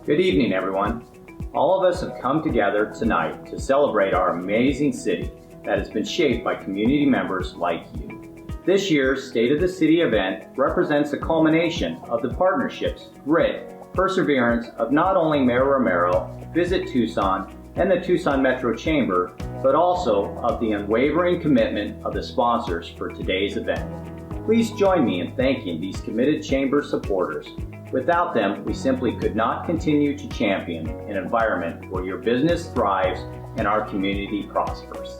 Good evening, everyone. All of us have come together tonight to celebrate our amazing city that has been shaped by community members like you. This year's State of the City event represents the culmination of the partnerships, grit, perseverance of not only Mayor Romero, Visit Tucson, and the Tucson Metro Chamber, but also of the unwavering commitment of the sponsors for today's event. Please join me in thanking these committed Chamber supporters. Without them, we simply could not continue to champion an environment where your business thrives and our community prospers.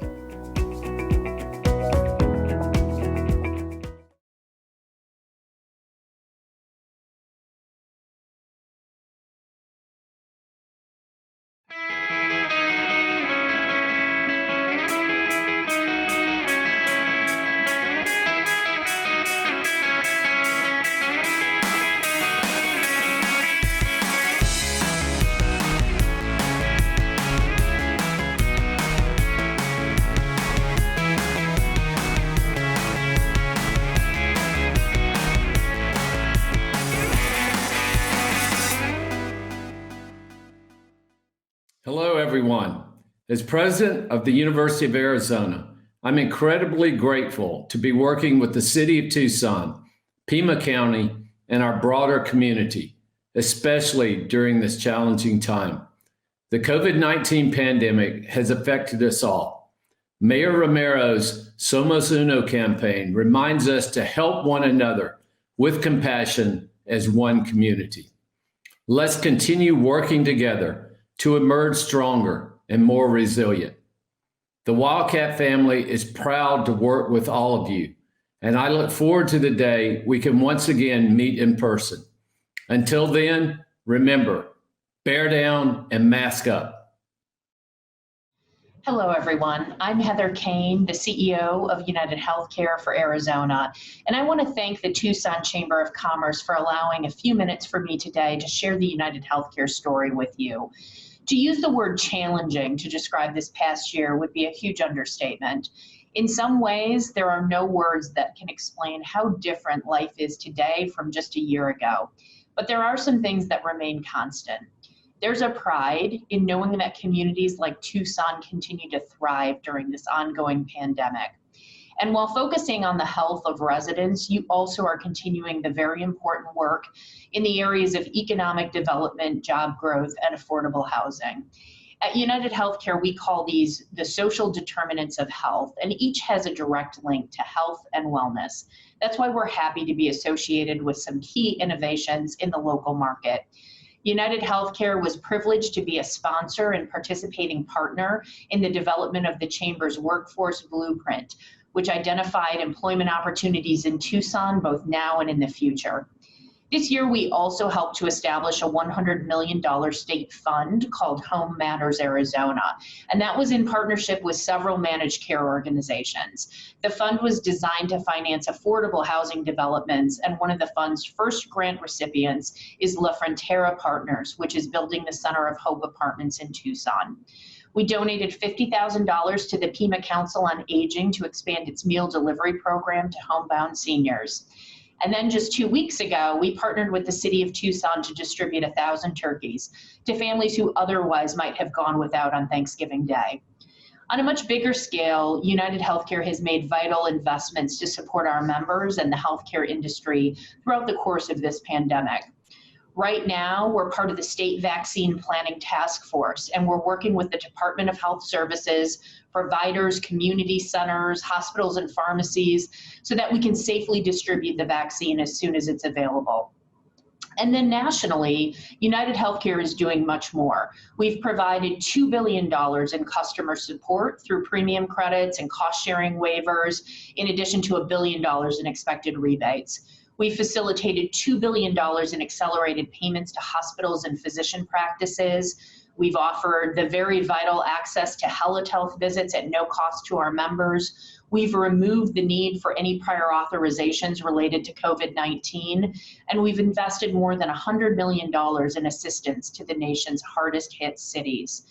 Hello, everyone. As president of the University of Arizona, I'm incredibly grateful to be working with the City of Tucson, Pima County, and our broader community, especially during this challenging time. The COVID-19 pandemic has affected us all. Mayor Romero's Somos Uno campaign reminds us to help one another with compassion as one community. Let's continue working together to emerge stronger and more resilient. The Wildcat family is proud to work with all of you, and I look forward to the day we can once again meet in person. Until then, remember, bear down and mask up. Hello, everyone. I'm Heather Kane, the CEO of United Healthcare for Arizona, and I want to thank the Tucson Chamber of Commerce for allowing a few minutes for me today to share the United Healthcare story with you. To use the word challenging to describe this past year would be a huge understatement. In some ways, there are no words that can explain how different life is today from just a year ago. But there are some things that remain constant. There's a pride in knowing that communities like Tucson continue to thrive during this ongoing pandemic. And while focusing on the health of residents, you also are continuing the very important work in the areas of economic development, job growth, and affordable housing. At United Healthcare, we call these the social determinants of health, and each has a direct link to health and wellness. That's why we're happy to be associated with some key innovations in the local market. United Healthcare was privileged to be a sponsor and participating partner in the development of the Chamber's Workforce Blueprint, which identified employment opportunities in Tucson both now and in the future. This year, we also helped to establish a $100 million state fund called Home Matters Arizona, and that was in partnership with several managed care organizations. The fund was designed to finance affordable housing developments, and one of the fund's first grant recipients is La Frontera Partners, which is building the Center of Hope Apartments in Tucson. We donated $50,000 to the Pima Council on Aging to expand its meal delivery program to homebound seniors. And then just 2 weeks ago, we partnered with the City of Tucson to distribute 1,000 turkeys to families who otherwise might have gone without on Thanksgiving Day. On a much bigger scale, United Healthcare has made vital investments to support our members and the healthcare industry throughout the course of this pandemic. Right now, we're part of the State Vaccine Planning Task Force, and we're working with the Department of Health Services, providers, community centers, hospitals, and pharmacies so that we can safely distribute the vaccine as soon as it's available. And then nationally, United Healthcare is doing much more. We've provided $2 billion in customer support through premium credits and cost-sharing waivers, in addition to $1 billion in expected rebates. We facilitated $2 billion in accelerated payments to hospitals and physician practices. We've offered the very vital access to telehealth visits at no cost to our members. We've removed the need for any prior authorizations related to COVID-19, and we've invested more than $100 million in assistance to the nation's hardest hit cities.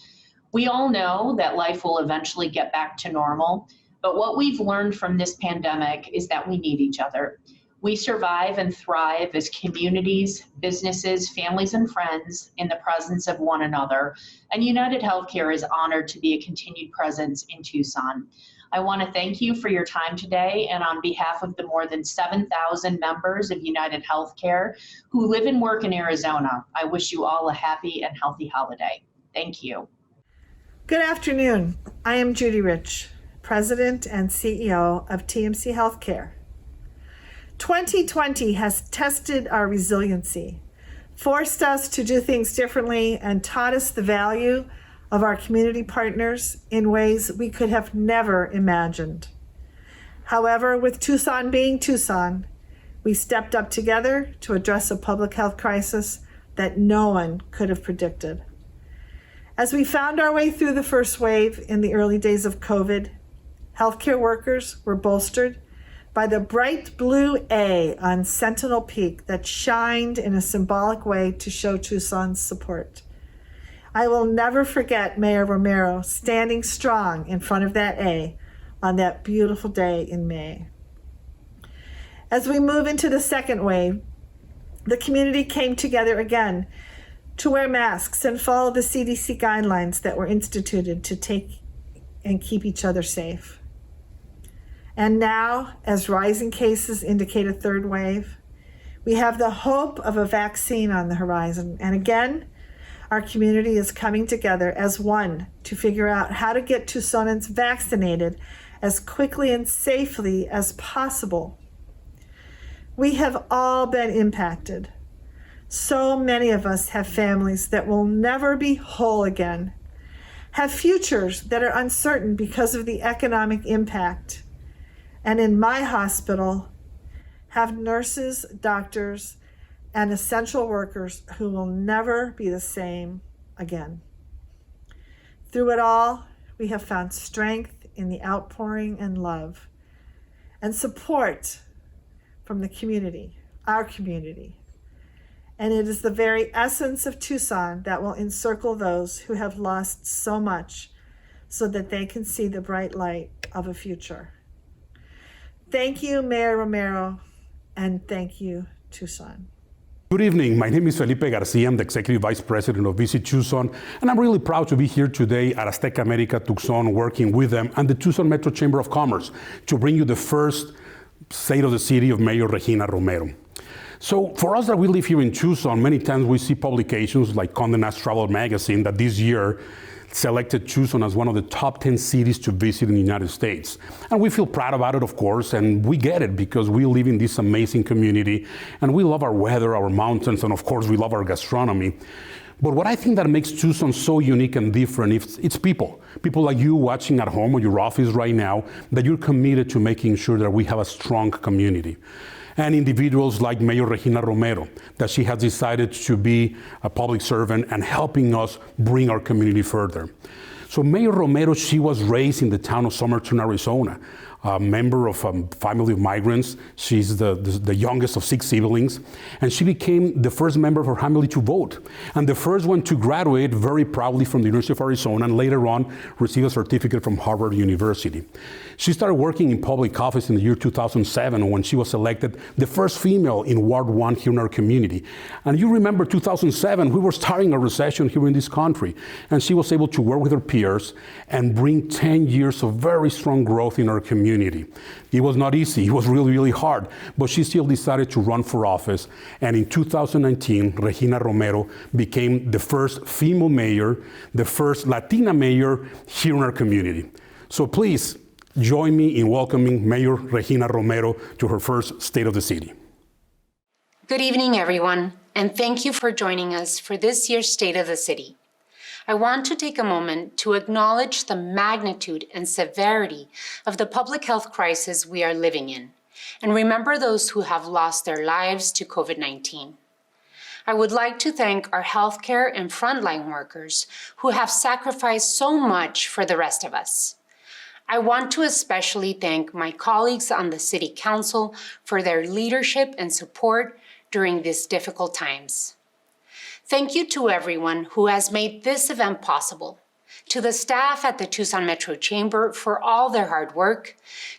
We all know that life will eventually get back to normal, but what we've learned from this pandemic is that we need each other. We survive and thrive as communities, businesses, families, and friends in the presence of one another, and United Healthcare is honored to be a continued presence in Tucson. I want to thank you for your time today, and on behalf of the more than 7,000 members of United Healthcare who live and work in Arizona, I wish you all a happy and healthy holiday. Thank you. Good afternoon. I am Judy Rich, President and CEO of TMC Healthcare. 2020 has tested our resiliency, forced us to do things differently, and taught us the value of our community partners in ways we could have never imagined. However, with Tucson being Tucson, we stepped up together to address a public health crisis that no one could have predicted. As we found our way through the first wave in the early days of COVID, healthcare workers were bolstered by the bright blue A on Sentinel Peak that shined in a symbolic way to show Tucson's support. I will never forget Mayor Romero standing strong in front of that A on that beautiful day in May. As we move into the second wave, the community came together again to wear masks and follow the CDC guidelines that were instituted to take and keep each other safe. And now, as rising cases indicate a third wave, we have the hope of a vaccine on the horizon. And again, our community is coming together as one to figure out how to get Tucsonans vaccinated as quickly and safely as possible. We have all been impacted. So many of us have families that will never be whole again, have futures that are uncertain because of the economic impact. And in my hospital, have nurses, doctors, and essential workers who will never be the same again. Through it all, we have found strength in the outpouring and love and support from the community, our community. And it is the very essence of Tucson that will encircle those who have lost so much so that they can see the bright light of a future. Thank you, Mayor Romero, and thank you, Tucson. Good evening. My name is Felipe Garcia. I'm the Executive Vice President of Visit Tucson, and I'm really proud to be here today at Azteca America Tucson, working with them and the Tucson Metro Chamber of Commerce to bring you the first State of the City of Mayor Regina Romero. So for us that we live here in Tucson, many times we see publications like Condé Nast Travel Magazine that this year selected Tucson as one of the top 10 cities to visit in the United States. And we feel proud about it, of course, and we get it because we live in this amazing community and we love our weather, our mountains, and of course we love our gastronomy. But what I think that makes Tucson so unique and different, it's people. People like you watching at home or your office right now, that you're committed to making sure that we have a strong community. And individuals like Mayor Regina Romero, that she has decided to be a public servant and helping us bring our community further. So Mayor Romero, she was raised in the town of Somerton, Arizona, a member of a family of migrants. She's the youngest of 6 siblings, and she became the first member of her family to vote, and the first one to graduate very proudly from the University of Arizona, and later on receive a certificate from Harvard University. She started working in public office in the year 2007 when she was elected the first female in Ward 1 here in our community. And you remember 2007, we were starting a recession here in this country, and she was able to work with her peers and bring 10 years of very strong growth in our community. It was not easy, it was really, really hard, but she still decided to run for office. And in 2019, Regina Romero became the first female mayor, the first Latina mayor here in our community. So please, join me in welcoming Mayor Regina Romero to her first State of the City. Good evening, everyone, and thank you for joining us for this year's State of the City. I want to take a moment to acknowledge the magnitude and severity of the public health crisis we are living in, and remember those who have lost their lives to COVID-19. I would like to thank our healthcare and frontline workers who have sacrificed so much for the rest of us. I want to especially thank my colleagues on the City Council for their leadership and support during these difficult times. Thank you to everyone who has made this event possible. to the staff at the Tucson Metro Chamber for all their hard work,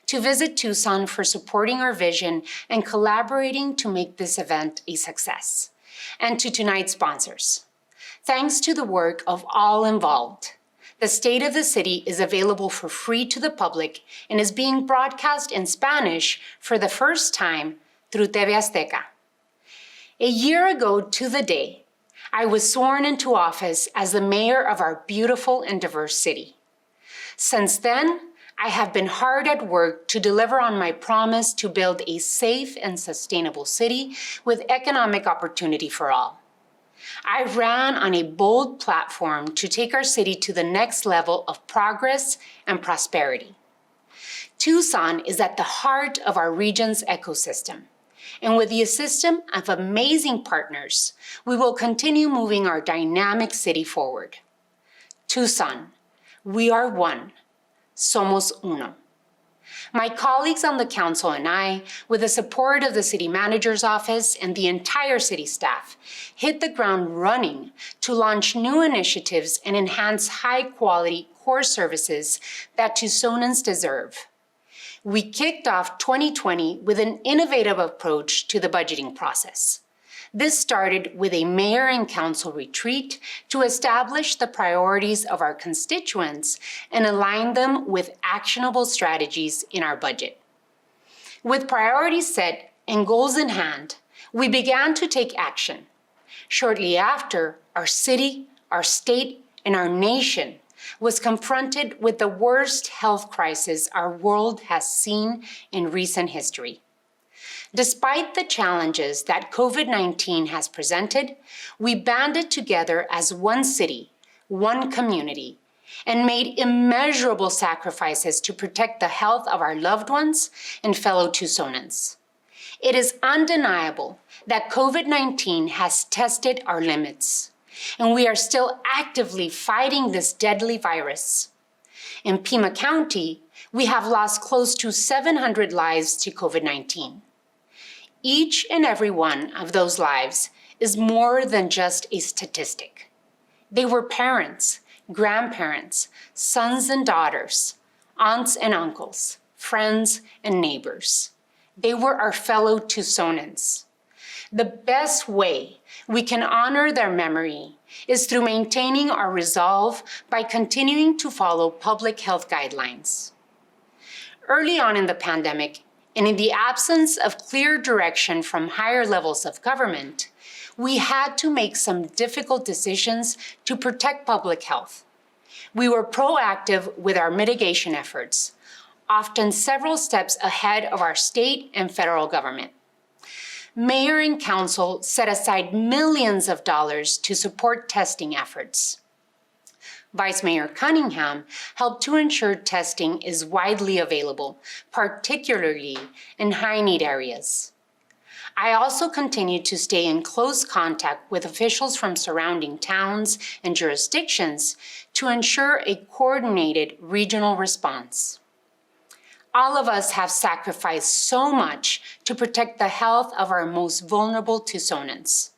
to Visit Tucson for supporting our vision and collaborating to make this event a success, and to tonight's sponsors. Thanks to the work of all involved, the State of the City is available for free to the public and is being broadcast in Spanish for the first time through TV Azteca. A year ago to the day, I was sworn into office as the mayor of our beautiful and diverse city. Since then, I have been hard at work to deliver on my promise to build a safe and sustainable city with economic opportunity for all. I ran on a bold platform to take our city to the next level of progress and prosperity. Tucson is at the heart of our region's ecosystem, and with the assistance of amazing partners, we will continue moving our dynamic city forward. Tucson, we are one. Somos uno. My colleagues on the council and I, with the support of the city manager's office and the entire city staff, hit the ground running to launch new initiatives and enhance high-quality core services that Tucsonans deserve. We kicked off 2020 with an innovative approach to the budgeting process. This started with a mayor and council retreat to establish the priorities of our constituents and align them with actionable strategies in our budget. With priorities set and goals in hand, we began to take action. Shortly after, our city, our state, and our nation was confronted with the worst health crisis our world has seen in recent history. Despite the challenges that COVID-19 has presented, we banded together as one city, one community, and made immeasurable sacrifices to protect the health of our loved ones and fellow Tucsonans. It is undeniable that COVID-19 has tested our limits, and we are still actively fighting this deadly virus. In Pima County, we have lost close to 700 lives to COVID-19. Each and every one of those lives is more than just a statistic. They were parents, grandparents, sons and daughters, aunts and uncles, friends and neighbors. They were our fellow Tucsonans. The best way we can honor their memory is through maintaining our resolve by continuing to follow public health guidelines. Early on in the pandemic, and in the absence of clear direction from higher levels of government, we had to make some difficult decisions to protect public health. We were proactive with our mitigation efforts, often several steps ahead of our state and federal government. Mayor and council set aside millions of dollars to support testing efforts. Vice Mayor Cunningham helped to ensure testing is widely available, particularly in high-need areas. I also continued to stay in close contact with officials from surrounding towns and jurisdictions to ensure a coordinated regional response. All of us have sacrificed so much to protect the health of our most vulnerable Tucsonans,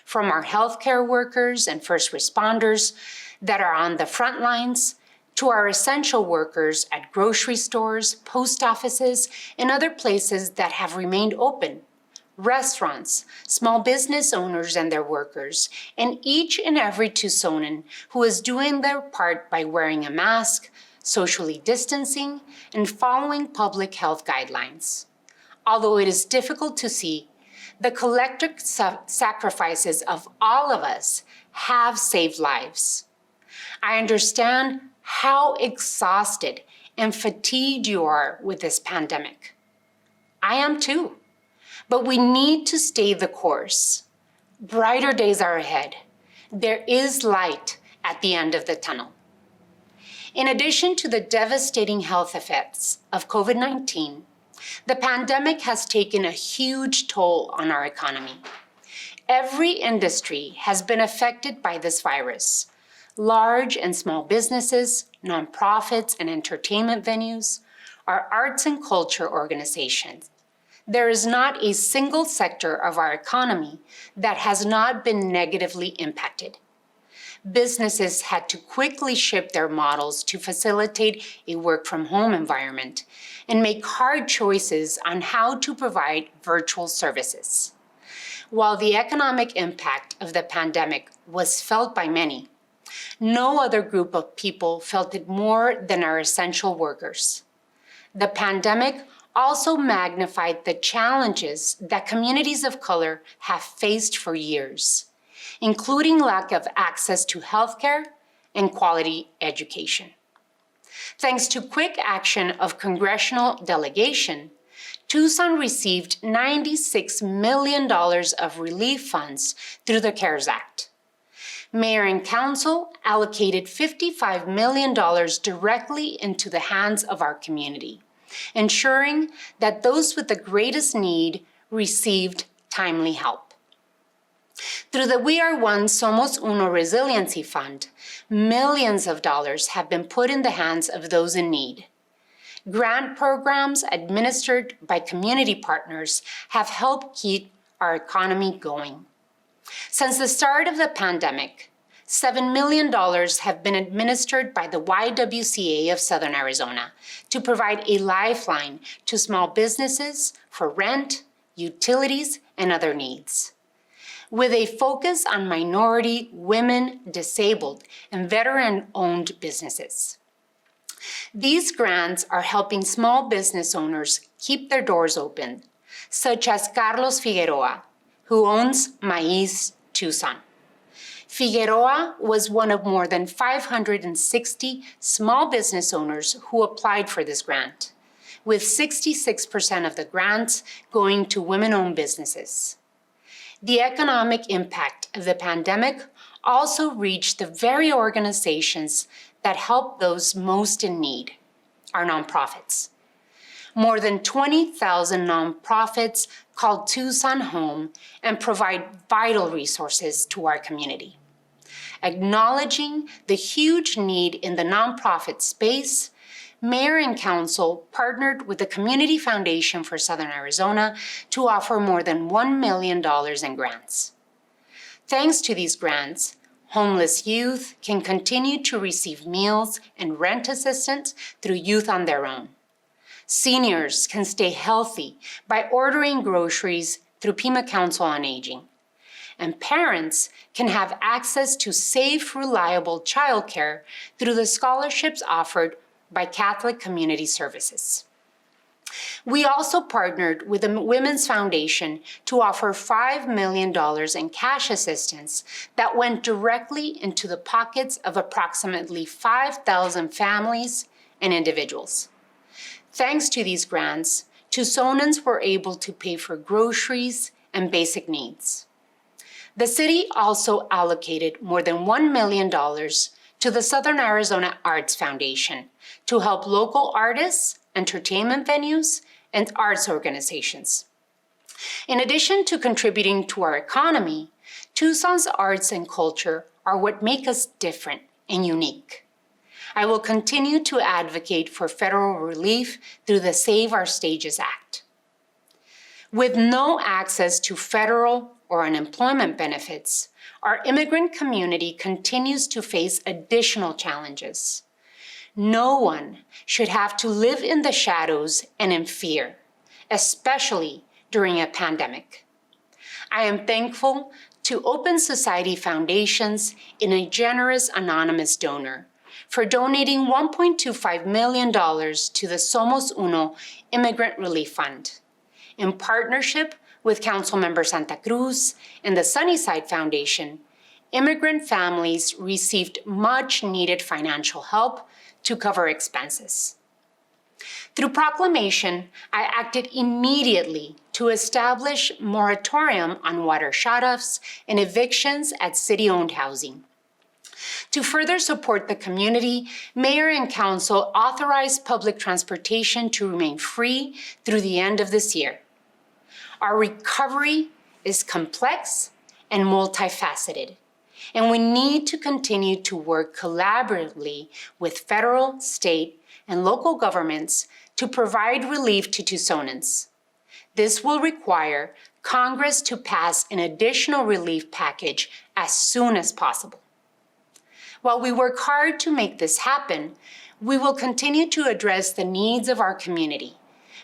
from our healthcare workers and first responders that are on the front lines, to our essential workers at grocery stores, post offices, and other places that have remained open, restaurants, small business owners and their workers, and each and every Tucsonan who is doing their part by wearing a mask, socially distancing, and following public health guidelines. Although it is difficult to see, the collective sacrifices of all of us have saved lives. I understand how exhausted and fatigued you are with this pandemic. I am too, but we need to stay the course. Brighter days are ahead. There is light at the end of the tunnel. In addition to the devastating health effects of COVID-19, the pandemic has taken a huge toll on our economy. Every industry has been affected by this virus. Large and small businesses, nonprofits and entertainment venues, our arts and culture organizations. There is not a single sector of our economy that has not been negatively impacted. businesses had to quickly shift their models to facilitate a work-from-home environment and make hard choices on how to provide virtual services. While the economic impact of the pandemic was felt by many, no other group of people felt it more than our essential workers. The pandemic also magnified the challenges that communities of color have faced for years, including lack of access to healthcare and quality education. Thanks to quick action of congressional delegation, Tucson received $96 million of relief funds through the CARES Act. Mayor and Council allocated $55 million directly into the hands of our community, ensuring that those with the greatest need received timely help. Through the We Are One Somos Uno Resiliency Fund, millions of dollars have been put in the hands of those in need. Grant programs administered by community partners have helped keep our economy going. Since the start of the pandemic, $7 million have been administered by the YWCA of Southern Arizona to provide a lifeline to small businesses for rent, utilities, and other needs. With a focus on minority, women, disabled, and veteran-owned businesses. These grants are helping small business owners keep their doors open, such as Carlos Figueroa, who owns Maíz Tucson. Figueroa was one of more than 560 small business owners who applied for this grant, with 66% of the grants going to women-owned businesses. The economic impact of the pandemic also reached the very organizations that help those most in need, our nonprofits. More than 20,000 nonprofits call Tucson home and provide vital resources to our community. Acknowledging the huge need in the nonprofit space, Mayor and Council partnered with the Community Foundation for Southern Arizona to offer more than $1 million in grants. Thanks to these grants, homeless youth can continue to receive meals and rent assistance through Youth on Their Own. Seniors can stay healthy by ordering groceries through Pima Council on Aging. And parents can have access to safe, reliable childcare through the scholarships offered by Catholic Community Services. We also partnered with the Women's Foundation to offer $5 million in cash assistance that went directly into the pockets of approximately 5,000 families and individuals. Thanks to these grants, Tucsonans were able to pay for groceries and basic needs. The city also allocated more than $1 million to the Southern Arizona Arts Foundation to help local artists, entertainment venues, and arts organizations. In addition to contributing to our economy, Tucson's arts and culture are what make us different and unique. I will continue to advocate for federal relief through the Save Our Stages Act. With no access to federal or unemployment benefits, our immigrant community continues to face additional challenges. No one should have to live in the shadows and in fear, especially during a pandemic. I am thankful to Open Society Foundations and a generous anonymous donor for donating $1.25 million to the Somos Uno Immigrant Relief Fund. In partnership with Councilmember Santa Cruz and the Sunnyside Foundation, immigrant families received much-needed financial help to cover expenses. Through proclamation, I acted immediately to establish moratorium on water shutoffs and evictions at city-owned housing. To further support the community, Mayor and Council authorized public transportation to remain free through the end of this year. Our recovery is complex and multifaceted, and we need to continue to work collaboratively with federal, state, and local governments to provide relief to Tucsonans. This will require Congress to pass an additional relief package as soon as possible. While we work hard to make this happen, we will continue to address the needs of our community,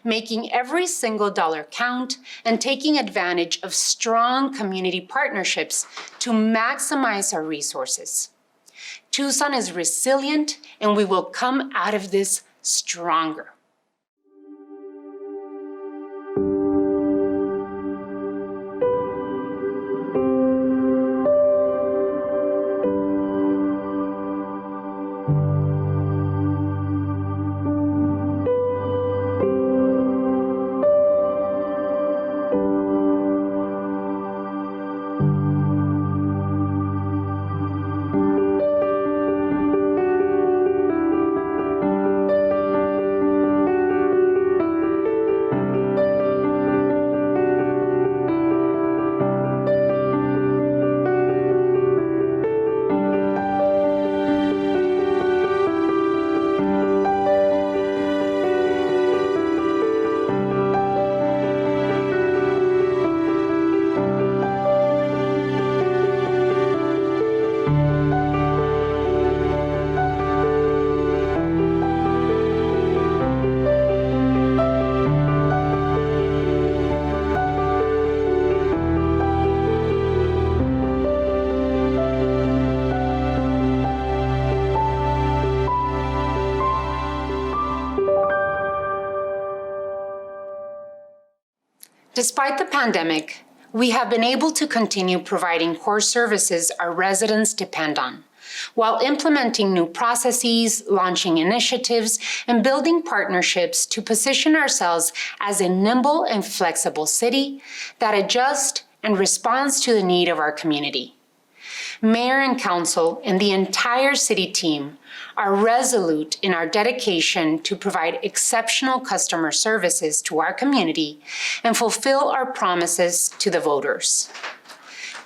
making every single dollar count and taking advantage of strong community partnerships to maximize our resources. Tucson is resilient, and we will come out of this stronger. Despite the pandemic, we have been able to continue providing core services our residents depend on, while implementing new processes, launching initiatives, and building partnerships to position ourselves as a nimble and flexible city that adjusts and responds to the need of our community. Mayor and Council and the entire city team are resolute in our dedication to provide exceptional customer services to our community and fulfill our promises to the voters.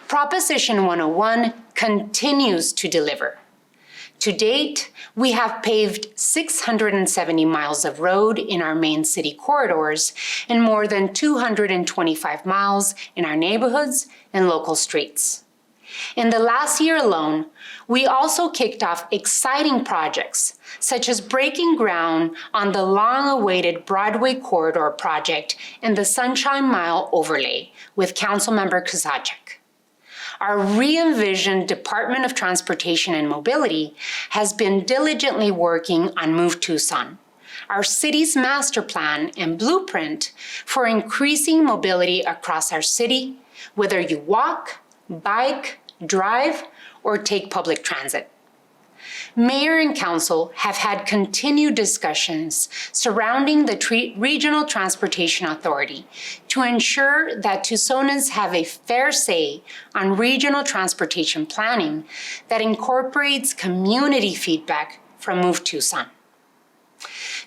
Proposition 101 continues to deliver. To date, we have paved 670 miles of road in our main city corridors and more than 225 miles in our neighborhoods and local streets. In the last year alone, we also kicked off exciting projects, such as breaking ground on the long-awaited Broadway Corridor project and the Sunshine Mile overlay with Councilmember Kozachik. Our re-envisioned Department of Transportation and Mobility has been diligently working on Move Tucson, our city's master plan and blueprint for increasing mobility across our city, whether you walk, bike, drive, or take public transit. Mayor and Council have had continued discussions surrounding the Regional Transportation Authority to ensure that Tucsonans have a fair say on regional transportation planning that incorporates community feedback from Move Tucson.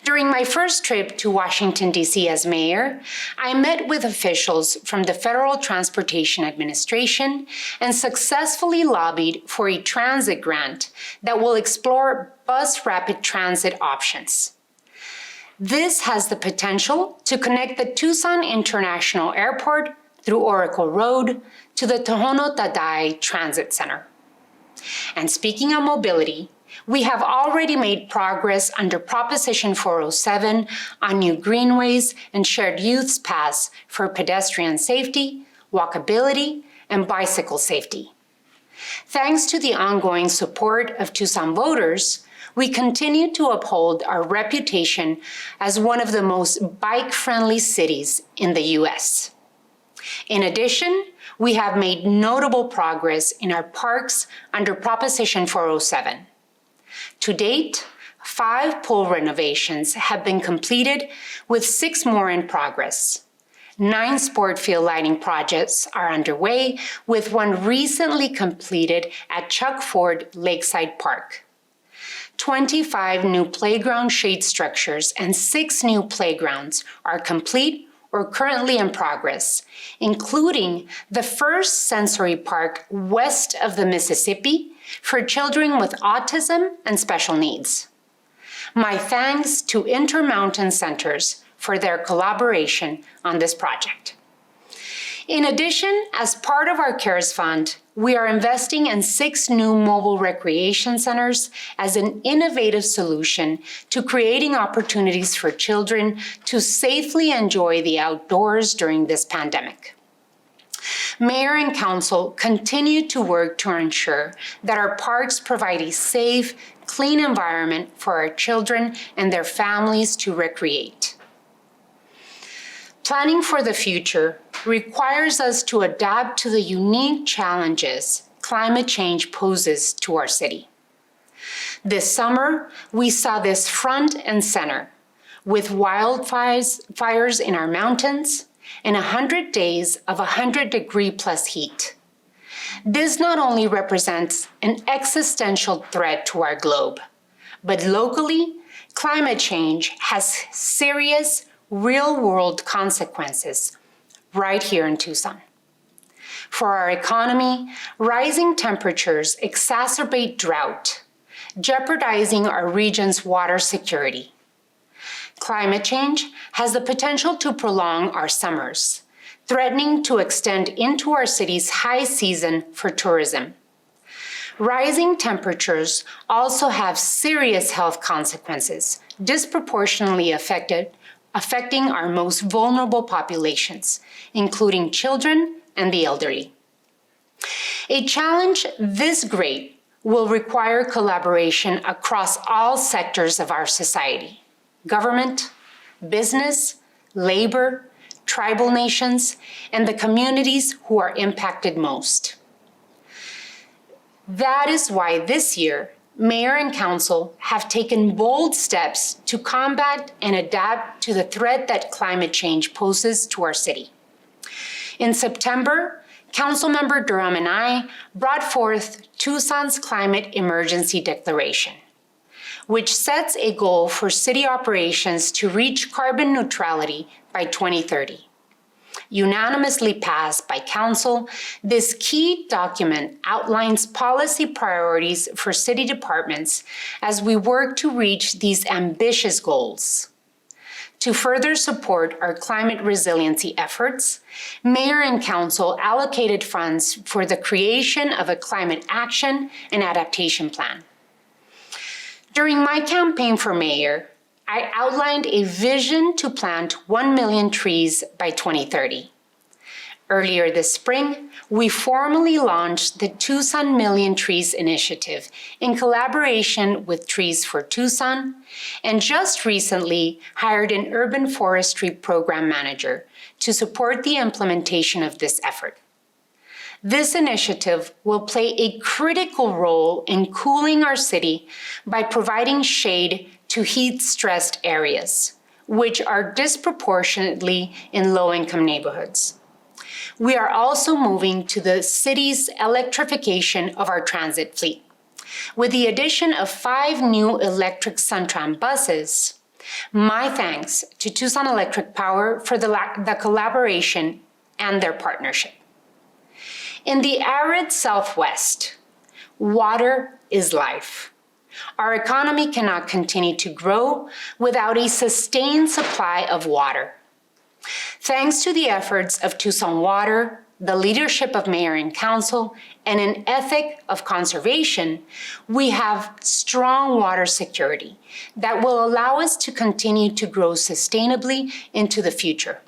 During my first trip to Washington, D.C. as mayor, I met with officials from the Federal Transportation Administration and successfully lobbied for a transit grant that will explore bus rapid transit options. This has the potential to connect the Tucson International Airport through Oracle Road to the Tohono Tadai Transit Center. And speaking of mobility, we have already made progress under Proposition 407 on new greenways and shared use paths for pedestrian safety, walkability, and bicycle safety. Thanks to the ongoing support of Tucson voters, we continue to uphold our reputation as one of the most bike-friendly cities in the U.S. In addition, we have made notable progress in our parks under Proposition 407. To date, 5 pool renovations have been completed, with 6 more in progress. 9 sport field lighting projects are underway, with 1 recently completed at Chuck Ford Lakeside Park. 25 new playground shade structures and 6 new playgrounds are complete or currently in progress, including the first sensory park west of the Mississippi for children with autism and special needs. My thanks to Intermountain Centers for their collaboration on this project. In addition, as part of our CARES Fund, we are investing in 6 new mobile recreation centers as an innovative solution to creating opportunities for children to safely enjoy the outdoors during this pandemic. Mayor and Council continue to work to ensure that our parks provide a safe, clean environment for our children and their families to recreate. Planning for the future requires us to adapt to the unique challenges climate change poses to our city. This summer, we saw this front and center with wildfires in our mountains and 100 days of 100-degree-plus heat. This not only represents an existential threat to our globe, but locally, climate change has serious, real-world consequences right here in Tucson. For our economy, rising temperatures exacerbate drought, jeopardizing our region's water security. Climate change has the potential to prolong our summers, threatening to extend into our city's high season for tourism. Rising temperatures also have serious health consequences, disproportionately affecting our most vulnerable populations, including children and the elderly. A challenge this great will require collaboration across all sectors of our society: government, business, labor, tribal nations, and the communities who are impacted most. That is why this year, Mayor and Council have taken bold steps to combat and adapt to the threat that climate change poses to our city. In September, Councilmember Durham and I brought forth Tucson's Climate Emergency Declaration, which sets a goal for city operations to reach carbon neutrality by 2030. Unanimously passed by Council, this key document outlines policy priorities for city departments as we work to reach these ambitious goals. To further support our climate resiliency efforts, Mayor and Council allocated funds for the creation of a climate action and adaptation plan. During my campaign for mayor, I outlined a vision to plant 1 million trees by 2030. Earlier this spring, we formally launched the Tucson Million Trees Initiative in collaboration with Trees for Tucson, and just recently hired an urban forestry program manager to support the implementation of this effort. This initiative will play a critical role in cooling our city by providing shade to heat-stressed areas, which are disproportionately in low-income neighborhoods. We are also moving to the city's electrification of our transit fleet. With the addition of 5 new electric Suntram buses, my thanks to Tucson Electric Power for the collaboration and their partnership. In the arid Southwest, water is life. Our economy cannot continue to grow without a sustained supply of water. Thanks to the efforts of Tucson Water, the leadership of Mayor and Council, and an ethic of conservation, we have strong water security that will allow us to continue to grow sustainably into the future.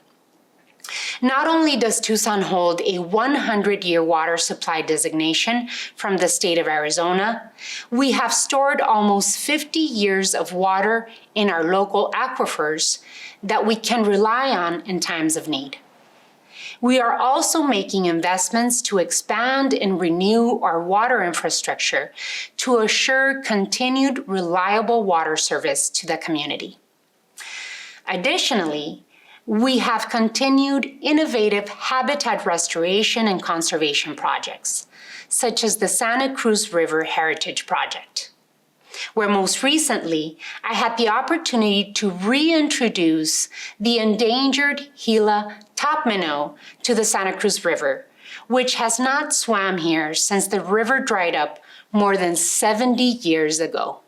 Not only does Tucson hold a 100-year water supply designation from the state of Arizona, we have stored almost 50 years of water in our local aquifers that we can rely on in times of need. We are also making investments to expand and renew our water infrastructure to assure continued reliable water service to the community. Additionally, we have continued innovative habitat restoration and conservation projects, such as the Santa Cruz River Heritage Project, where most recently I had the opportunity to reintroduce the endangered Gila top minnow to the Santa Cruz River, which has not swam here since the river dried up more than 70 years ago.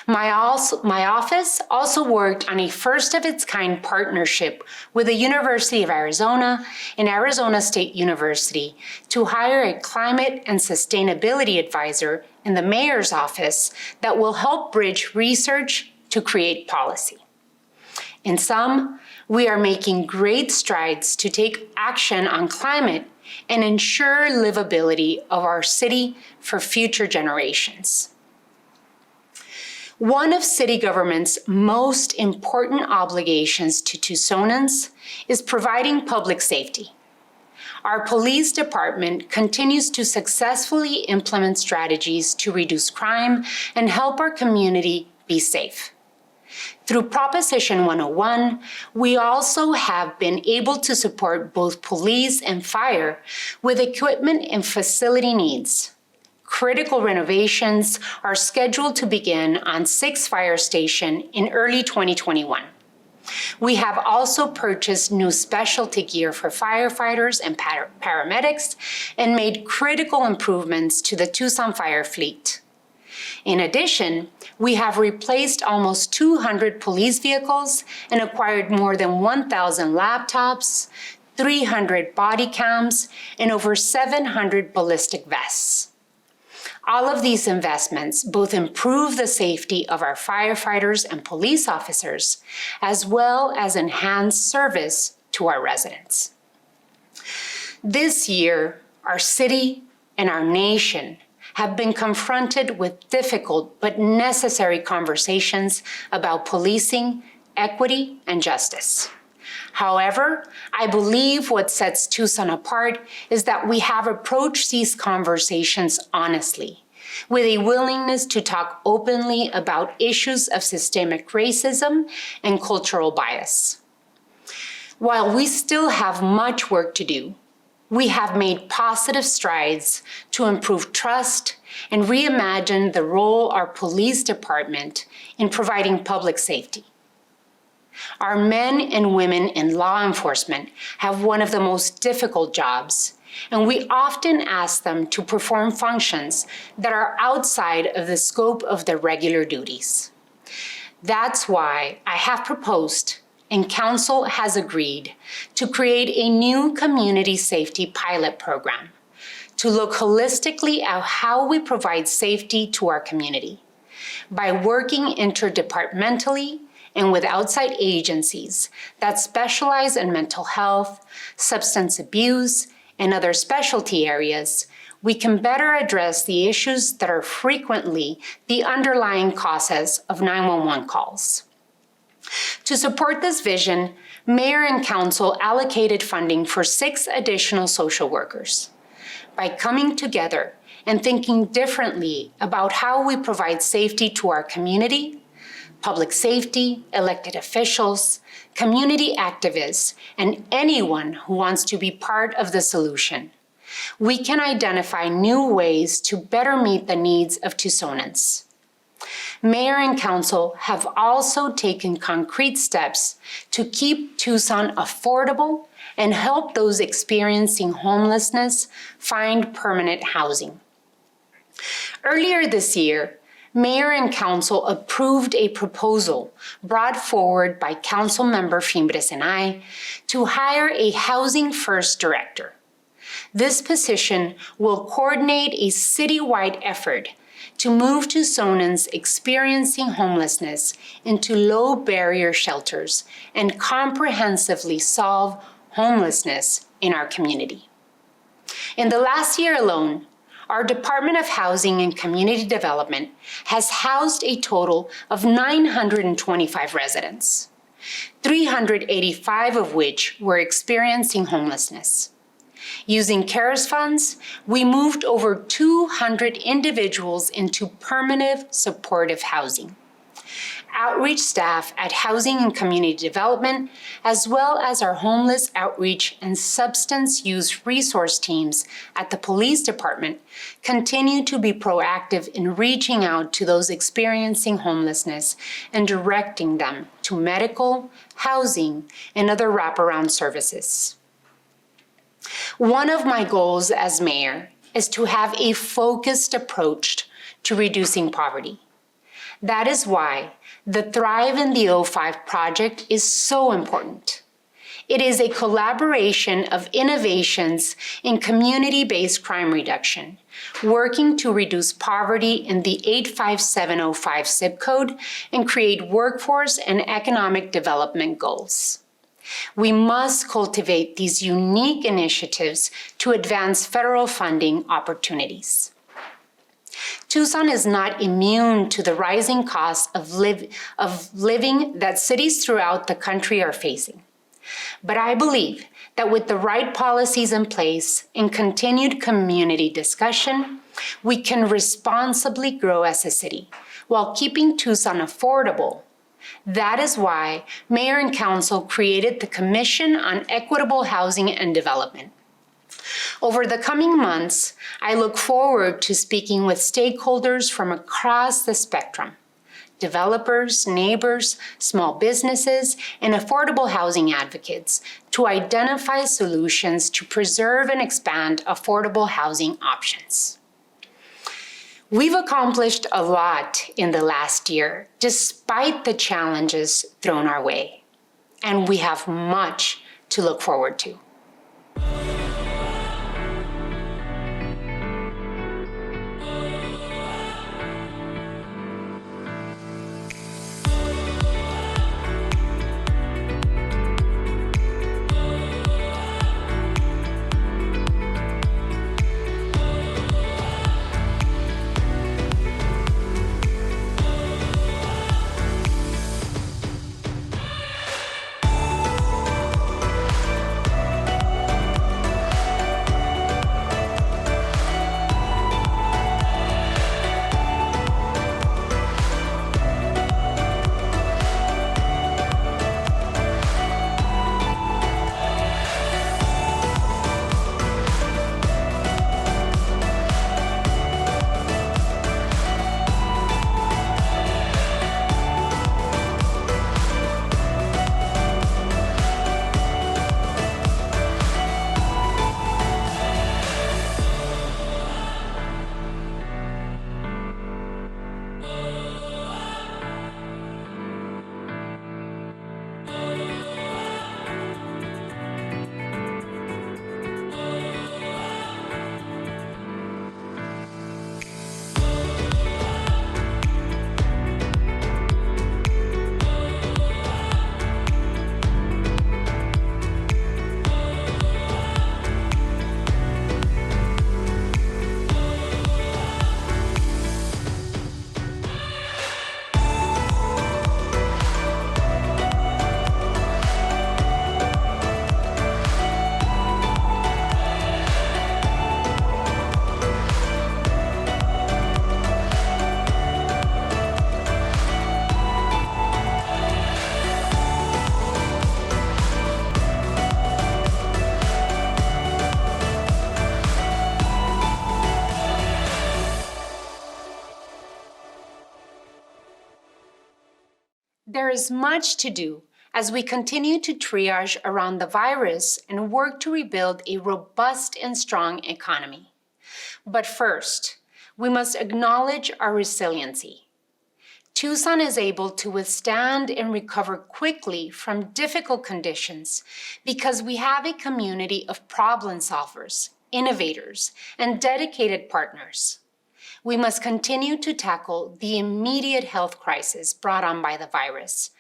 My office also worked on a first-of-its-kind partnership with the University of Arizona and Arizona State University to hire a climate and sustainability advisor in the mayor's office that will help bridge research to create policy. In sum, we are making great strides to take action on climate and ensure livability of our city for future generations. One of city government's most important obligations to Tucsonans is providing public safety. Our police department continues to successfully implement strategies to reduce crime and help our community be safe. Through Proposition 101, we also have been able to support both police and fire with equipment and facility needs. Critical renovations are scheduled to begin on 6 fire stations in early 2021. We have also purchased new specialty gear for firefighters and paramedics and made critical improvements to the Tucson fire fleet. In addition, we have replaced almost 200 police vehicles and acquired more than 1,000 laptops, 300 body cams, and over 700 ballistic vests. All of these investments both improve the safety of our firefighters and police officers, as well as enhance service to our residents. This year, our city and our nation have been confronted with difficult but necessary conversations about policing, equity, and justice. However, I believe what sets Tucson apart is that we have approached these conversations honestly, with a willingness to talk openly about issues of systemic racism and cultural bias. While we still have much work to do, we have made positive strides to improve trust and reimagine the role of our police department in providing public safety. Our men and women in law enforcement have one of the most difficult jobs, and we often ask them to perform functions that are outside of the scope of their regular duties. That's why I have proposed, and Council has agreed, to create a new community safety pilot program to look holistically at how we provide safety to our community. By working interdepartmentally and with outside agencies that specialize in mental health, substance abuse, and other specialty areas, we can better address the issues that are frequently the underlying causes of 911 calls. To support this vision, Mayor and Council allocated funding for 6 additional social workers. By coming together and thinking differently about how we provide safety to our community, public safety, elected officials, community activists, and anyone who wants to be part of the solution, we can identify new ways to better meet the needs of Tucsonans. Mayor and Council have also taken concrete steps to keep Tucson affordable and help those experiencing homelessness find permanent housing. Earlier this year, Mayor and Council approved a proposal brought forward by Councilmember Fimbres and I to hire a Housing First Director. This position will coordinate a citywide effort to move Tucsonans experiencing homelessness into low-barrier shelters and comprehensively solve homelessness in our community. In the last year alone, our Department of Housing and Community Development has housed a total of 925 residents, 385 of which were experiencing homelessness. Using CARES funds, we moved over 200 individuals into permanent supportive housing. Outreach staff at Housing and Community Development, as well as our homeless outreach and substance use resource teams at the police department, continue to be proactive in reaching out to those experiencing homelessness and directing them to medical, housing, and other wraparound services. One of my goals as mayor is to have a focused approach to reducing poverty. That is why the Thrive in the O5 project is so important. It is a collaboration of innovations in community-based crime reduction, working to reduce poverty in the 85705 zip code and create workforce and economic development goals. We must cultivate these unique initiatives to advance federal funding opportunities. Tucson is not immune to the rising costs of living that cities throughout the country are facing. But I believe that with the right policies in place and continued community discussion, we can responsibly grow as a city while keeping Tucson affordable. That is why Mayor and Council created the Commission on Equitable Housing and Development. Over the coming months, I look forward to speaking with stakeholders from across the spectrum: developers, neighbors, small businesses, and affordable housing advocates to identify solutions to preserve and expand affordable housing options. We've accomplished a lot in the last year, despite the challenges thrown our way, and we have much to look forward to. There is much to do as we continue to triage around the virus and work to rebuild a robust and strong economy. But first, we must acknowledge our resiliency. Tucson is able to withstand and recover quickly from difficult conditions because we have a community of problem solvers, innovators, and dedicated partners. We must continue to tackle the immediate health crisis brought on by the virus,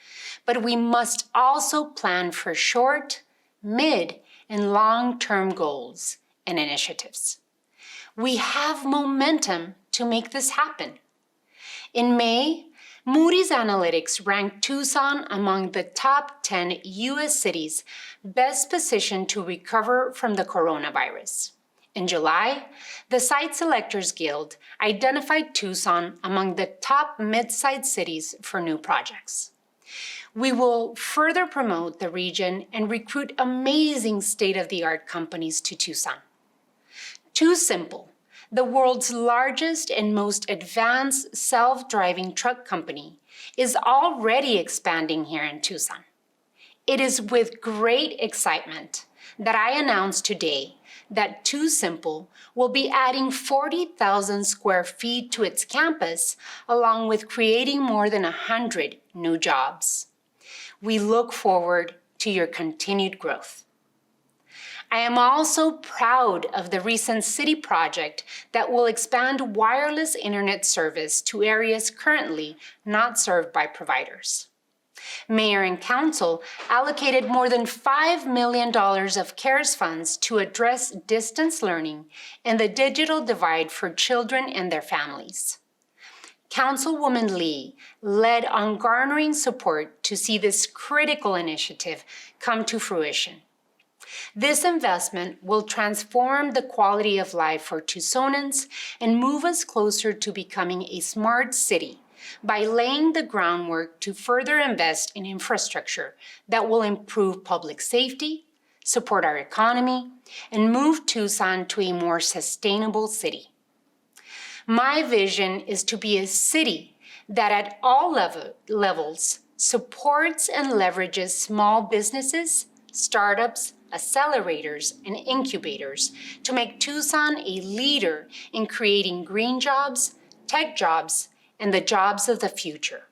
but we must also plan for short, mid, and long-term goals and initiatives. We have momentum to make this happen. In May, Moody's Analytics ranked Tucson among the top 10 U.S. cities best positioned to recover from the coronavirus. In July, the Site Selectors Guild identified Tucson among the top mid-sized cities for new projects. We will further promote the region and recruit amazing state-of-the-art companies to Tucson. TuSimple, the world's largest and most advanced self-driving truck company, is already expanding here in Tucson. It is with great excitement that I announce today that Too Simple will be adding 40,000 square feet to its campus, along with creating more than 100 new jobs. We look forward to your continued growth. I am also proud of the recent city project that will expand wireless internet service to areas currently not served by providers. Mayor and Council allocated more than $5 million of CARES funds to address distance learning and the digital divide for children and their families. Councilwoman Lee led on garnering support to see this critical initiative come to fruition. This investment will transform the quality of life for Tucsonans and move us closer to becoming a smart city by laying the groundwork to further invest in infrastructure that will improve public safety, support our economy, and move Tucson to a more sustainable city. My vision is to be a city that at all levels supports and leverages small businesses, startups, accelerators, and incubators to make Tucson a leader in creating green jobs, tech jobs, and the jobs of the future.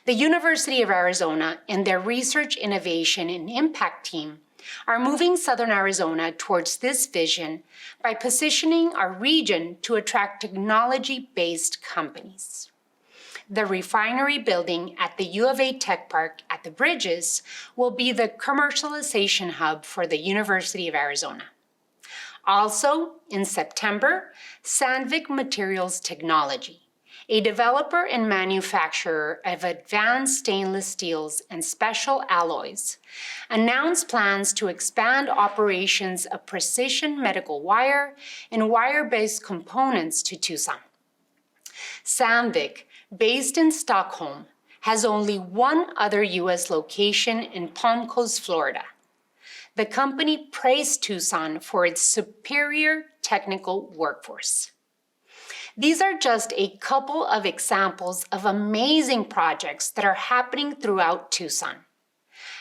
The University of Arizona and their Research, Innovation, and Impact team are moving Southern Arizona towards this vision by positioning our region to attract technology-based companies. The refinery building at the U of A Tech Park at the Bridges will be the commercialization hub for the University of Arizona. Also, in September, Sandvik Materials Technology, a developer and manufacturer of advanced stainless steels and special alloys, announced plans to expand operations of precision medical wire and wire-based components to Tucson. Sandvik, based in Stockholm, has only one other U.S. location in Palm Coast, Florida. The company praised Tucson for its superior technical workforce. These are just a couple of examples of amazing projects that are happening throughout Tucson.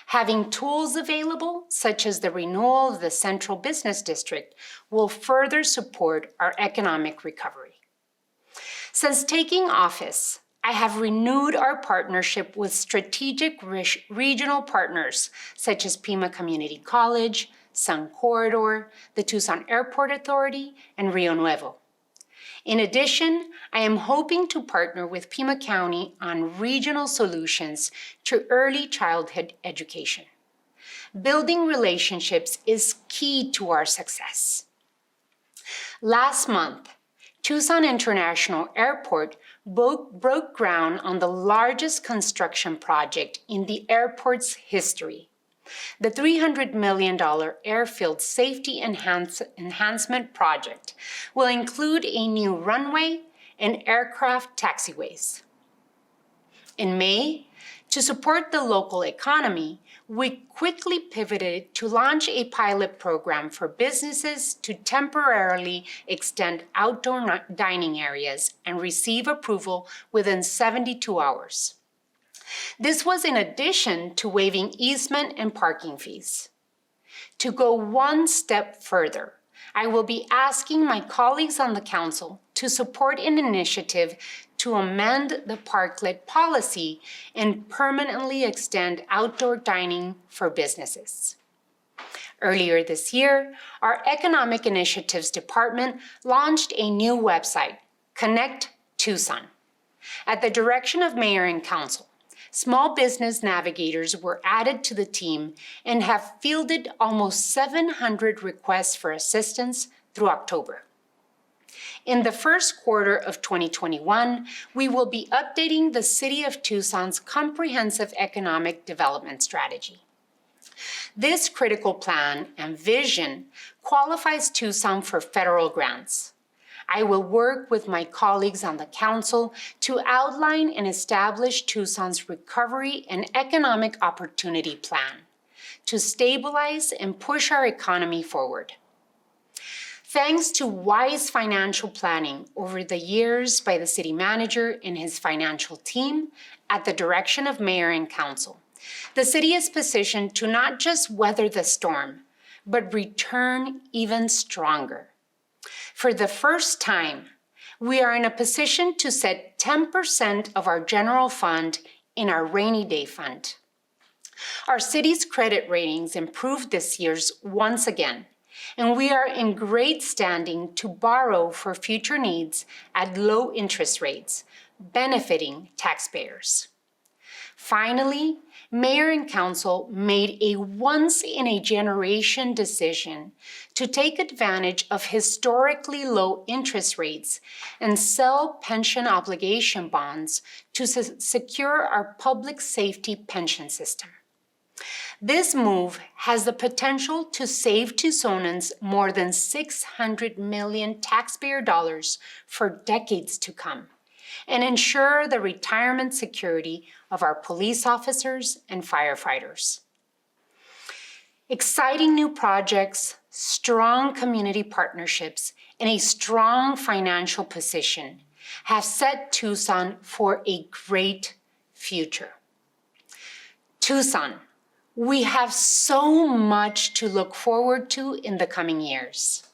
Having tools available, such as the renewal of the Central Business District, will further support our economic recovery. Since taking office, I have renewed our partnership with strategic regional partners such as Pima Community College, Sun Corridor, the Tucson Airport Authority, and Rio Nuevo. In addition, I am hoping to partner with Pima County on regional solutions to early childhood education. Building relationships is key to our success. Last month, Tucson International Airport broke ground on the largest construction project in the airport's history. The $300 million Airfield Safety Enhancement Project will include a new runway and aircraft taxiways. In May, to support the local economy, we quickly pivoted to launch a pilot program for businesses to temporarily extend outdoor dining areas and receive approval within 72 hours. This was in addition to waiving easement and parking fees. To go one step further, I will be asking my colleagues on the council to support an initiative to amend the parklet policy and permanently extend outdoor dining for businesses. Earlier this year, our Economic Initiatives Department launched a new website, Connect Tucson. At the direction of Mayor and Council, small business navigators were added to the team and have fielded almost 700 requests for assistance through October. In the first quarter of 2021, we will be updating the City of Tucson's comprehensive economic development strategy. This critical plan and vision qualifies Tucson for federal grants. I will work with my colleagues on the council to outline and establish Tucson's recovery and economic opportunity plan to stabilize and push our economy forward. Thanks to wise financial planning over the years by the city manager and his financial team at the direction of Mayor and Council, The city is positioned to not just weather the storm, but return even stronger. For the first time, we are in a position to set 10% of our general fund in our rainy day fund. Our city's credit ratings improved this year once again, and we are in great standing to borrow for future needs at low interest rates, benefiting taxpayers. Finally, Mayor and Council made a once-in-a-generation decision to take advantage of historically low interest rates and sell pension obligation bonds to secure our public safety pension system. This move has the potential to save Tucsonans more than $600 million taxpayer dollars for decades to come, and ensure the retirement security of our police officers and firefighters. Exciting new projects, strong community partnerships, and a strong financial position have set Tucson for a great future. Tucson, we have so much to look forward to in the coming years.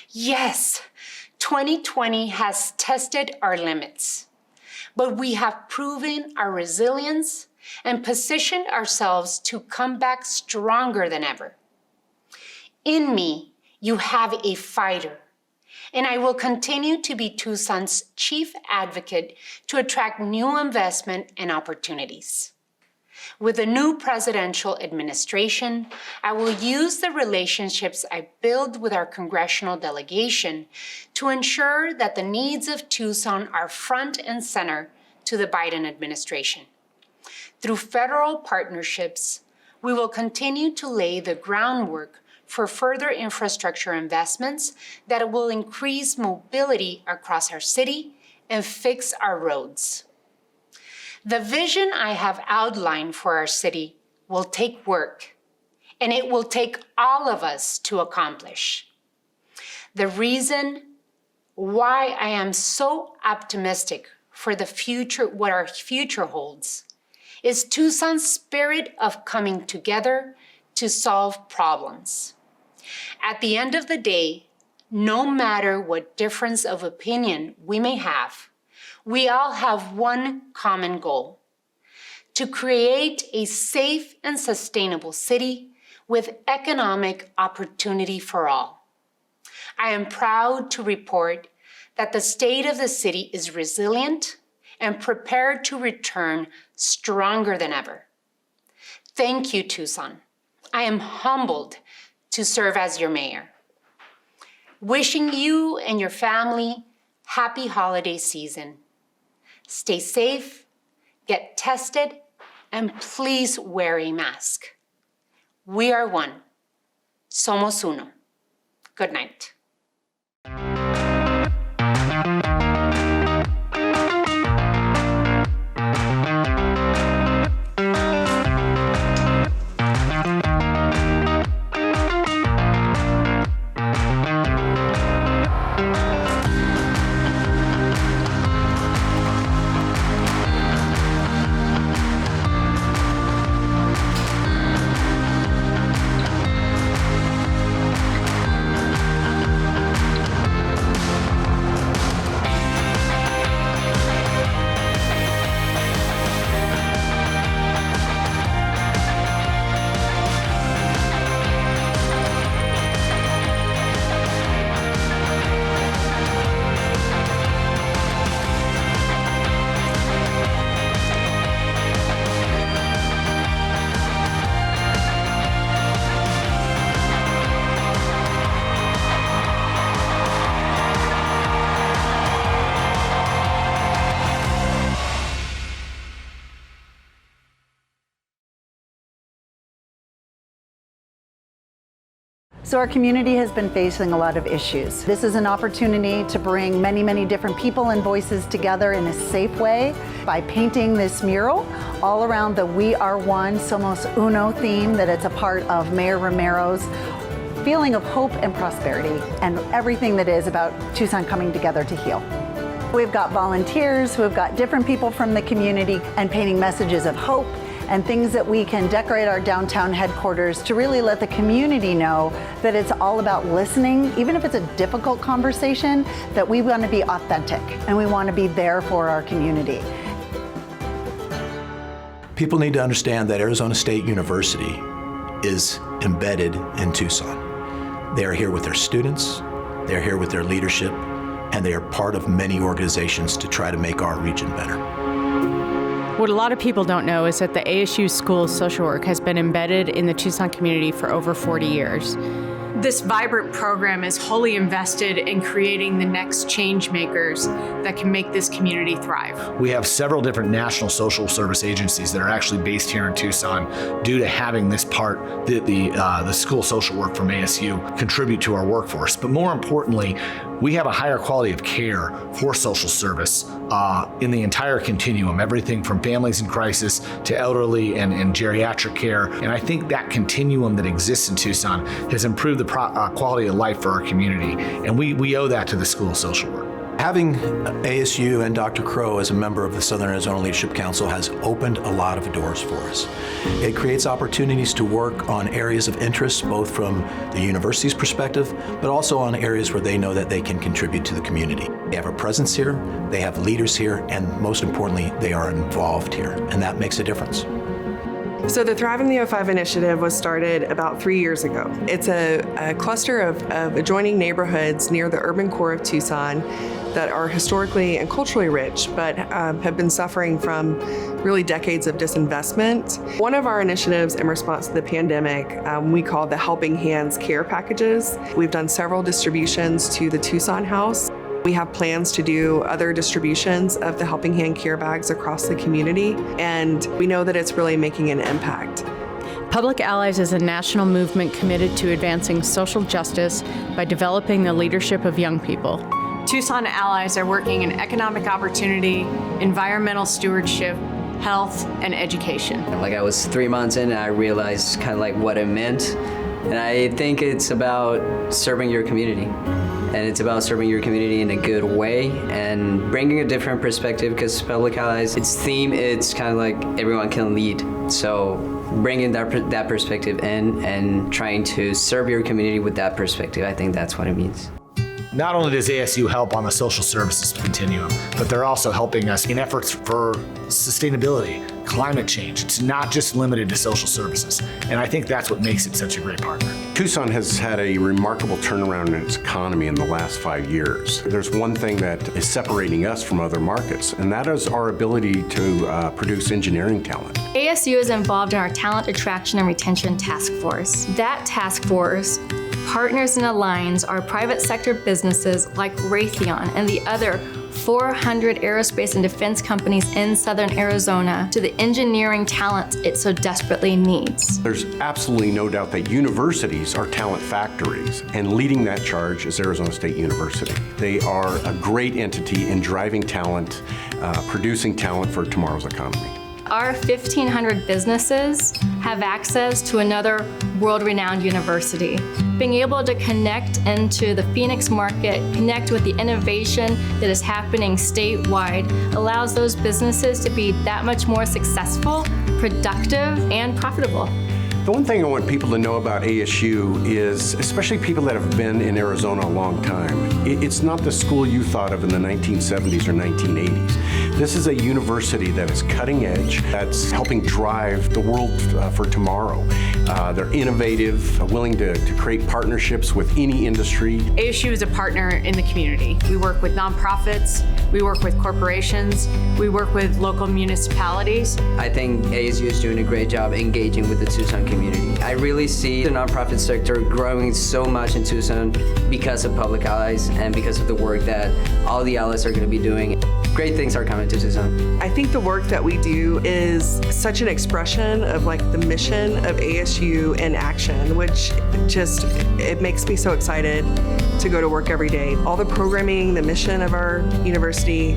Yes, 2020 has tested our limits, but we have proven our resilience and positioned ourselves to come back stronger than ever. In me, you have a fighter, and I will continue to be Tucson's chief advocate to attract new investment and opportunities. With the new presidential administration, I will use the relationships I build with our congressional delegation to ensure that the needs of Tucson are front and center to the Biden administration. Through federal partnerships, we will continue to lay the groundwork for further infrastructure investments that will increase mobility across our city and fix our roads. The vision I have outlined for our city will take work, and it will take all of us to accomplish. The reason why I am so optimistic for the future, what our future holds, is Tucson's spirit of coming together to solve problems. At the end of the day, no matter what difference of opinion we may have, we all have one common goal: to create a safe and sustainable city with economic opportunity for all. I am proud to report that the state of the city is resilient and prepared to return stronger than ever. Thank you, Tucson. I am humbled to serve as your mayor. Wishing you and your family happy holiday season. Stay safe, get tested, and please wear a mask. We are one. Somos uno. Good night. So our community has been facing a lot of issues. This is an opportunity to bring many, many different people and voices together in a safe way by painting this mural all around the We Are One, Somos Uno theme that it's a part of Mayor Romero's feeling of hope and prosperity and everything that is about Tucson coming together to heal. We've got volunteers, we've got different people from the community and painting messages of hope and things that we can decorate our downtown headquarters to really let the community know that it's all about listening, even if it's a difficult conversation, that we want to be authentic and we want to be there for our community. People need to understand that Arizona State University is embedded in Tucson. They are here with their students, they're here with their leadership, and they are part of many organizations to try to make our region better. What a lot of people don't know is that the ASU School of Social Work has been embedded in the Tucson community for over 40 years. This vibrant program is wholly invested in creating the next change makers that can make this community thrive. We have several different national social service agencies that are actually based here in Tucson due to having this part, the School of Social Work from ASU, contribute to our workforce. But more importantly, we have a higher quality of care for social service in the entire continuum, everything from families in crisis to elderly and geriatric care. And I think that continuum that exists in Tucson has improved the quality of life for our community. And we owe that to the School of Social Work. Having ASU and Dr. Crow as a member of the Southern Arizona Leadership Council has opened a lot of doors for us. It creates opportunities to work on areas of interest, both from the university's perspective, but also on areas where they know that they can contribute to the community. They have a presence here, they have leaders here, and most importantly, they are involved here, and that makes a difference. So the Thriving the O5 initiative was started about 3 years ago. It's a cluster of adjoining neighborhoods near the urban core of Tucson that are historically and culturally rich, but have been suffering from really decades of disinvestment. One of our initiatives in response to the pandemic, we call the Helping Hands Care Packages. We've done several distributions to the Tucson House. We have plans to do other distributions of the Helping Hand care bags across the community, and we know that it's really making an impact. Public Allies is a national movement committed to advancing social justice by developing the leadership of young people. Tucson Allies are working in economic opportunity, environmental stewardship, health, and education. Like I was 3 months in and I realized kind of like what it meant. And I think it's about serving your community. And it's about serving your community in a good way and bringing a different perspective, because Public Allies, its theme, it's kind of like everyone can lead. So bringing that perspective in and trying to serve your community with that perspective, I think that's what it means. Not only does ASU help on the social services continuum, but they're also helping us in efforts for sustainability, climate change. It's not just limited to social services. And I think that's what makes it such a great partner. Tucson has had a remarkable turnaround in its economy in the last 5 years. There's one thing that is separating us from other markets, and that is our ability to produce engineering talent. ASU is involved in our Talent Attraction and Retention Task Force. That task force partners and aligns our private sector businesses like Raytheon and the other 400 aerospace and defense companies in Southern Arizona to the engineering talent it so desperately needs. There's absolutely no doubt that universities are talent factories, and leading that charge is Arizona State University. They are a great entity in driving talent, producing talent for tomorrow's economy. Our 1,500 businesses have access to another world-renowned university. Being able to connect into the Phoenix market, connect with the innovation that is happening statewide, allows those businesses to be that much more successful, productive, and profitable. The one thing I want people to know about ASU is, especially people that have been in Arizona a long time, it's not the school you thought of in the 1970s or 1980s. This is a university that is cutting edge, that's helping drive the world for tomorrow. They're innovative, willing to create partnerships with any industry. ASU is a partner in the community. We work with nonprofits, we work with corporations, we work with local municipalities. I think ASU is doing a great job engaging with the Tucson community. I really see the nonprofit sector growing so much in Tucson because of Public Allies and because of the work that all the allies are going to be doing. Great things are coming to Tucson. I think the work that we do is such an expression of like the mission of ASU in action, which just, it makes me so excited to go to work every day. All the programming, the mission of our university,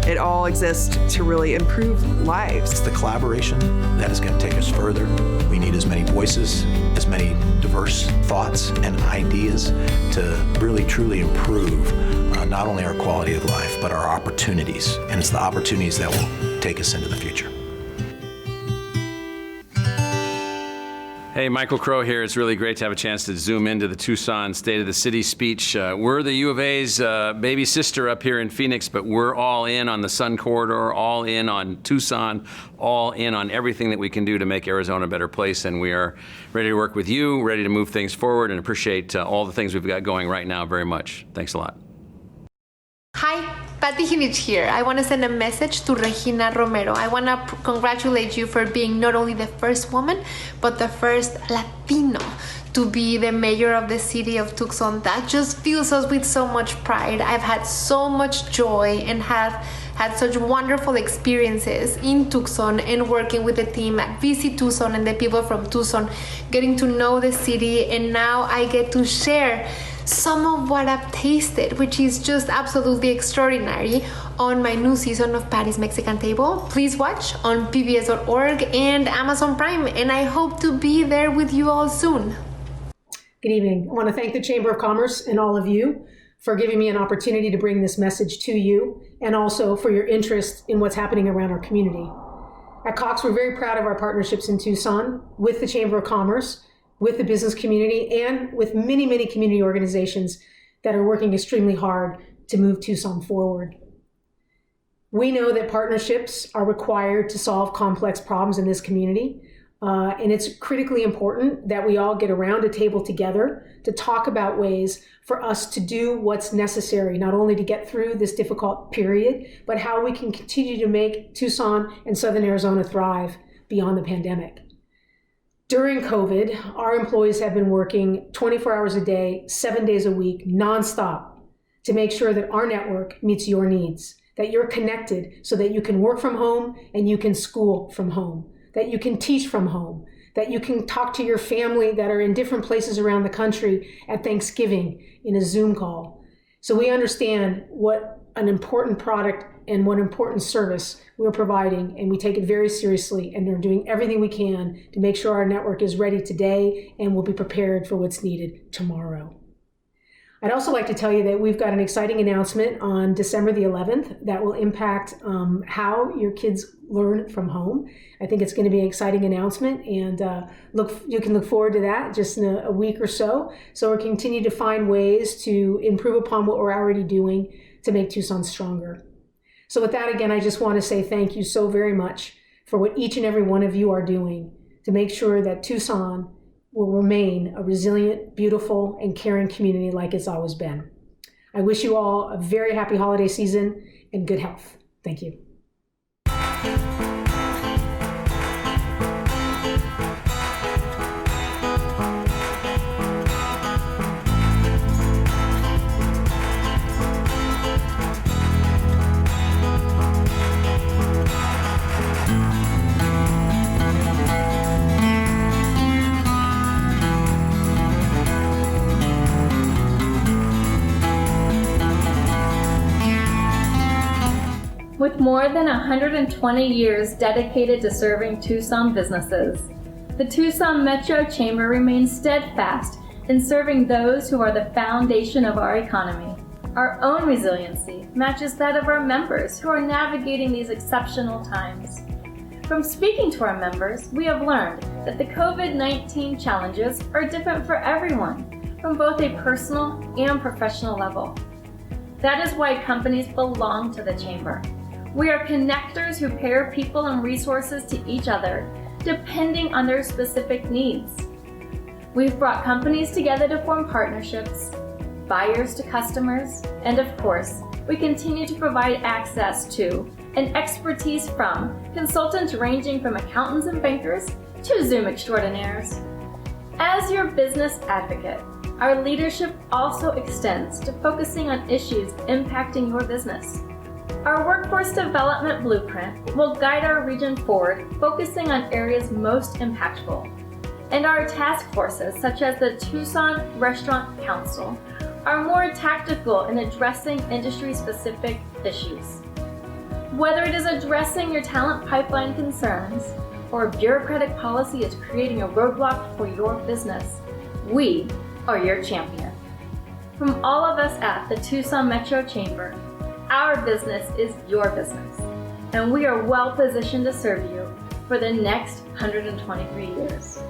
it all exists to really improve lives. It's the collaboration that is going to take us further. We need as many voices, as many diverse thoughts and ideas to really truly improve not only our quality of life, but our opportunities. And it's the opportunities that will take us into the future. Hey, Michael Crow here. It's really great to have a chance to zoom into the Tucson State of the City speech. We're the U of A's baby sister up here in Phoenix, but we're all in on the Sun Corridor, all in on Tucson, all in on everything that we can do to make Arizona a better place. And we are ready to work with you, ready to move things forward, and appreciate all the things we've got going right now very much. Thanks a lot. Hi, Patty Hinich here. I want to send a message to Regina Romero. I want to congratulate you for being not only the first woman, but the first Latino to be the mayor of the city of Tucson. That just fills us with so much pride. I've had so much joy and have had such wonderful experiences in Tucson and working with the team at Visit Tucson and the people from Tucson, getting to know the city, and now I get to share some of what I've tasted, which is just absolutely extraordinary, on my new season of Patty's Mexican Table. Please watch on pbs.org and Amazon Prime, and I hope to be there with you all soon. Good evening. I want to thank the Chamber of Commerce and all of you for giving me an opportunity to bring this message to you, and also for your interest in what's happening around our community. At Cox, we're very proud of our partnerships in Tucson with the Chamber of Commerce, with the business community, and with many, many community organizations that are working extremely hard to move Tucson forward. We know that partnerships are required to solve complex problems in this community, and it's critically important that we all get around a table together to talk about ways for us to do what's necessary, not only to get through this difficult period, but how we can continue to make Tucson and Southern Arizona thrive beyond the pandemic. During COVID, our employees have been working 24 hours a day, 7 days a week, nonstop, to make sure that our network meets your needs, that you're connected so that you can work from home and you can school from home, that you can teach from home, that you can talk to your family that are in different places around the country at Thanksgiving in a Zoom call. So we understand what an important product and what important service we're providing, and we take it very seriously, and we're doing everything we can to make sure our network is ready today and will be prepared for what's needed tomorrow. I'd also like to tell you that we've got an exciting announcement on December the 11th that will impact how your kids learn from home. I think it's going to be an exciting announcement, and you can look forward to that just in a week or so. So we'll continue to find ways to improve upon what we're already doing to make Tucson stronger. So with that, again, I just want to say thank you so very much for what each and every one of you are doing to make sure that Tucson will remain a resilient, beautiful, and caring community like it's always been. I wish you all a very happy holiday season and good health. Thank you. With more than 120 years dedicated to serving Tucson businesses, the Tucson Metro Chamber remains steadfast in serving those who are the foundation of our economy. Our own resiliency matches that of our members who are navigating these exceptional times. From speaking to our members, we have learned that the COVID-19 challenges are different for everyone, from both a personal and professional level. That is why companies belong to the Chamber. We are connectors who pair people and resources to each other, depending on their specific needs. We've brought companies together to form partnerships, buyers to customers, and of course, we continue to provide access to and expertise from consultants ranging from accountants and bankers to Zoom extraordinaires. As your business advocate, our leadership also extends to focusing on issues impacting your business. Our workforce development blueprint will guide our region forward, focusing on areas most impactful. And our task forces, such as the Tucson Restaurant Council, are more tactical in addressing industry-specific issues. Whether it is addressing your talent pipeline concerns or bureaucratic policy is creating a roadblock for your business, we are your champion. From all of us at the Tucson Metro Chamber, our business is your business, and we are well positioned to serve you for the next 123 years.